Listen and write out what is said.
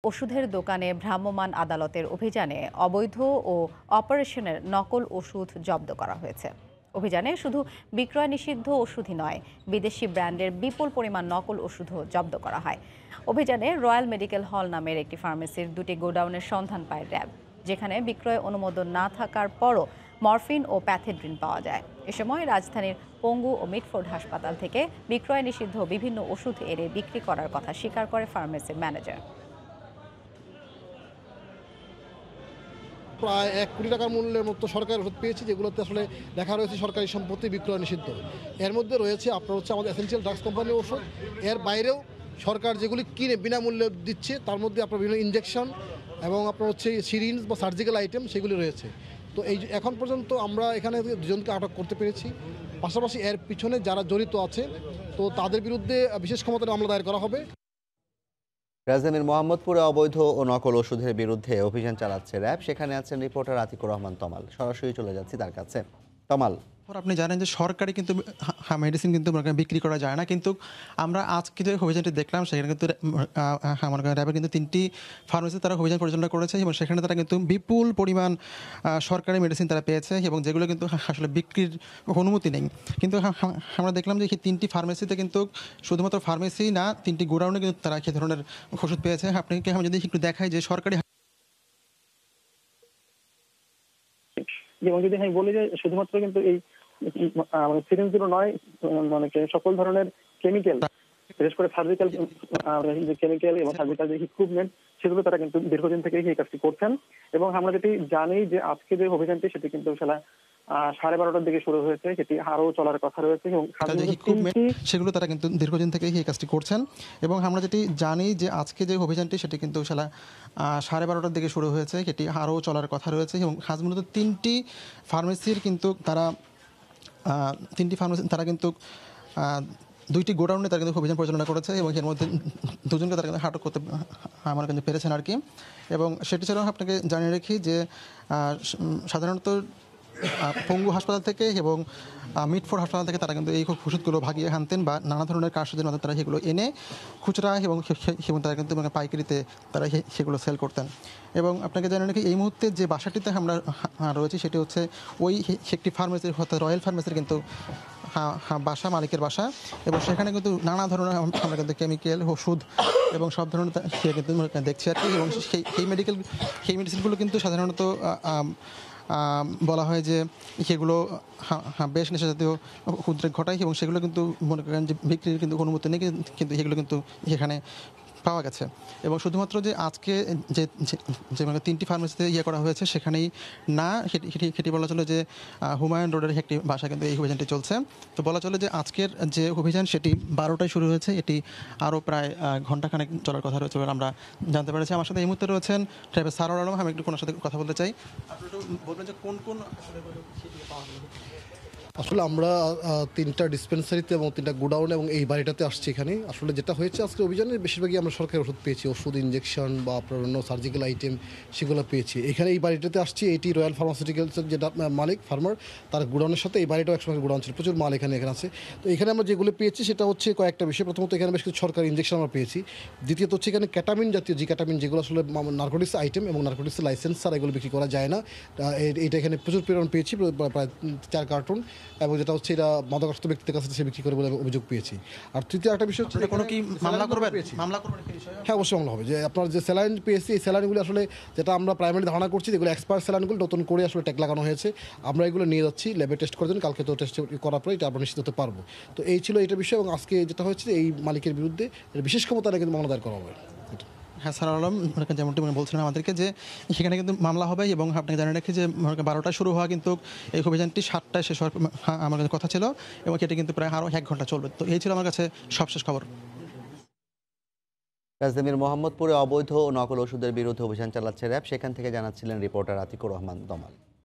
ওষুধের দোকানে ভ্রাম্যমাণ আদালতের অভিযানে অবৈধ ও অপারেশনের নকল ওষুধ জব্দ করা হয়েছে। অভিযানে শুধু বিক্রয় নিষিদ্ধ ওষুধই নয়, বিদেশি ব্র্যান্ডের বিপুল পরিমাণ নকল ওষুধও জব্দ করা হয়। অভিযানে রয়্যাল মেডিকেল হল নামের একটি ফার্মেসির 2টি গোডাউনের সন্ধান পায় র্যাব, যেখানে বিক্রয় অনুমোদন না থাকার পরও মরফিন ও প্যাথেড্রিন পাওয়া যায়। এ সময় রাজধানীর পঙ্গু ও মিটফোর্ড হাসপাতাল থেকে বিক্রয় নিষিদ্ধ বিভিন্ন ওষুধ এনে বিক্রি করার কথা স্বীকার করে ফার্মেসির ম্যানেজার। প্রায় 1 কোটি টাকার মূল্যের মতো সরকারি ওষুধ পেয়েছি, যেগুলোতে আসলে লেখা রয়েছে সরকারি সম্পত্তি বিক্রয় নিষিদ্ধ। এর মধ্যে রয়েছে আপনার হচ্ছে আমাদের এসেনশিয়াল ড্রাগস কোম্পানির ওষুধ। এর বাইরেও সরকার যেগুলি কিনে বিনামূল্যে দিচ্ছে, তার মধ্যে আপনার বিভিন্ন ইনজেকশন এবং আপনার হচ্ছে সিরিঞ্জ বা সার্জিক্যাল আইটেম সেগুলি রয়েছে। তো এই এখন পর্যন্ত আমরা এখানে 2জনকে আটক করতে পেরেছি। পাশাপাশি এর পিছনে যারা জড়িত আছে তো তাদের বিরুদ্ধে বিশেষ ক্ষমতার মামলা দায়ের করা হবে। রাজধানীর মোহাম্মদপুরে অবৈধ ও নকল ওষুধের বিরুদ্ধে অভিযান চালাচ্ছে র্যাব। সেখানে আছেন রিপোর্টার আতিকুর রহমান তমাল। সরাসরি চলে যাচ্ছি তার কাছে। তমাল, আপনি জানেন যে সরকারি কিন্তু মেডিসিন কিন্তু বিক্রি করা যায় না, কিন্তু আমরা আজকে যে অভিযানটি দেখলাম সেখানে কিন্তু র্যাবের কিন্তু 3টি ফার্মেসি তারা অভিযান পরিচালনা করেছে এবং সেখানে তারা কিন্তু বিপুল পরিমাণ সরকারি মেডিসিন তারা পেয়েছে এবং যেগুলো কিন্তু আসলে বিক্রির অনুমতি নেই। কিন্তু আমরা দেখলাম যে এই 3টি ফার্মেসিতে কিন্তু শুধুমাত্র ফার্মেসি না, 3টি গোডাউনে কিন্তু তারা এই ধরনের ওষুধ পেয়েছে। আপনাকে আমি যদি একটু দেখাই যে সরকারি, যেমন যদি আমি বলি যে শুধুমাত্র কিন্তু এই সিরিঞ্জগুলো নয়, মানে সকল ধরনের কেমিক্যাল, বিশেষ করে সার্জিক্যাল যে কেমিক্যাল এবং সার্জিক্যাল যে ইকুইপমেন্ট, সেগুলো তারা কিন্তু দীর্ঘদিন থেকে এই কাজটি করছেন। এবং আমরা যেটি জানি যে আজকে যে অভিযানটি সেটি কিন্তু 12:30টার দিকে শুরু হয়েছে, সেটি আরও চলার কথা রয়েছে এবং সেগুলো তারা কিন্তু দীর্ঘদিন থেকে এই কাজটি করছেন। এবং আমরা যেটি জানি যে আজকে যে অভিযানটি সেটি কিন্তু 12:30টার দিকে শুরু হয়েছে, সেটি আরও চলার কথা রয়েছে। এবং খাস মূলত 3টি ফার্মেসির কিন্তু তারা 3টি ফার্মেসি তারা কিন্তু 2টি গোডাউনে তারা কিন্তু অভিযান পরিচালনা করেছে এবং এর মধ্যে 2জনকে তারা কিন্তু আটক করতে আমার কিন্তু পেরেছেন আর কি। এবং সেটি ছাড়াও আপনাকে জানিয়ে রাখি যে সাধারণত পঙ্গু হাসপাতাল থেকে এবং মিটফোর্ড হাসপাতাল থেকে তারা কিন্তু এই ওষুধগুলো ভাগিয়ে আনতেন বা নানা ধরনের কারসাজির মাধ্যমে তারা সেগুলো এনে খুচরা এবং তারা কিন্তু পাইকারিতে তারা সেগুলো সেল করতেন। এবং আপনাকে জানেন নাকি এই মুহূর্তে যে বাসাটিতে আমরা রয়েছি সেটি হচ্ছে ওই একটি ফার্মেসির, অর্থাৎ রয়্যাল ফার্মেসির কিন্তু বাসা, মালিকের বাসা। এবং সেখানে কিন্তু নানা ধরনের আমরা কিন্তু কেমিক্যাল, ওষুধ এবং সব ধরনের কিন্তু দেখছি আর কি। এবং সেই মেডিসিনগুলো কিন্তু সাধারণত বলা হয় যে সেগুলো বেশ নেশাজাতীয় উদ্রেক ঘটায় এবং সেগুলো কিন্তু মনে করেন যে বিক্রির কিন্তু অনুমতি নেই, কিন্তু সেগুলো কিন্তু এখানে পাওয়া গেছে। এবং শুধুমাত্র যে আজকে যে 3টি ফার্মেসিতে করা হয়েছে সেখানেই না, সেটি বলা চলে যে হুমায়ুন রোডের একটি বাসা কিন্তু এই অভিযানটি চলছে। তো বলা চলে যে আজকের যে অভিযান সেটি 12টায় শুরু হয়েছে, এটি আরও প্রায় ঘণ্টাখানেক চলার কথা রয়েছে বলে আমরা জানতে পেরেছি। আমার সাথে এই মুহূর্তে রয়েছেন ড্রাইভার সারোয়ার আলম। আমি একটু কোনার সাথে কথা বলতে চাই। আপনি একটু বলবেন যে কোন আসলে আমরা 3টা ডিসপেন্সারিতে এবং 3টা গোডাউন এবং এই বাড়িটাতে আসছি। এখানে আসলে যেটা হয়েছে আজকে অভিযানে বেশিরভাগই আমরা সরকারি ওষুধ পেয়েছি, ওষুধ, ইনজেকশন বা আপনার অন্য সার্জিক্যাল আইটেম সেগুলো পেয়েছি। এখানে এই বাড়িটাতে আসছি, এটি রয়্যাল ফার্মাসিউটিক্যালসের যেটা মালিক ফার্মার, তার গোডাউনের সাথে এই বাড়িটাও একসঙ্গে গোডাউন ছিল, প্রচুর মাল এখানে আছে। তো এখানে আমরা যেগুলো পেয়েছি সেটা হচ্ছে কয়েকটা বিষয়। প্রথমত এখানে বেশ কিছু সরকারি ইনজেকশন আমরা পেয়েছি। দ্বিতীয়ত হচ্ছে এখানে ক্যাটামিন জাতীয়, জি ক্যাটামিন, যেগুলো আসলে নার্কোটিক্স আইটেম এবং নার্কোটিক্সের লাইসেন্স ছাড়া এগুলো বিক্রি করা যায় না। এটা এখানে প্রচুর পরিমাণ পেয়েছি, প্রায় 4 কার্টুন, এবং যেটা হচ্ছে এটা মাদকাসক্ত ব্যক্তিদের কাছে সে বিক্রি করে বলে অভিযোগ পেয়েছি। আর তৃতীয় একটা বিষয় হচ্ছে কোনো কি মামলা করবেন? হ্যাঁ, অবশ্যই মামলা হবে। যে আপনার যে স্যালাইন পেয়েছি, এই স্যালাইনগুলো আসলে যেটা আমরা প্রাইমারি ধারণা করছি যেগুলো এক্সপায়ার স্যালাইনগুলো নতুন করে আসলে ট্যাগ লাগানো হয়েছে, আমরা এগুলো নিয়ে যাচ্ছি ল্যাবে টেস্ট করার জন্য। কালকে তো টেস্ট করার পরে এটা আমরা নিশ্চিত হতে পারবো। তো এই ছিল এটা বিষয়। এবং আজকে যেটা হচ্ছে এই মালিকের বিরুদ্ধে বিশেষ ক্ষমতা কিন্তু মামলা দায়ের করা হবে। হ্যাঁ স্যার আলম, যেমনটি বলছিলেন আমাদেরকে যে সেখানে কিন্তু মামলা হবে। এবং আপনাকে জানিয়ে রাখি যে 12টায় শুরু হওয়া কিন্তু এই অভিযানটি 7টায় শেষ হওয়ার আমার কাছে কথা ছিল এবং সেটি কিন্তু প্রায় আরও 1 ঘন্টা চলবে। তো এই ছিল আমার কাছে সবশেষ খবর। রাজধানীর মোহাম্মদপুরে অবৈধ ও নকল ওষুধের বিরুদ্ধে অভিযান চালাচ্ছে র্যাব। সেখান থেকে জানাচ্ছিলেন রিপোর্টার আতিকুর রহমান তমাল।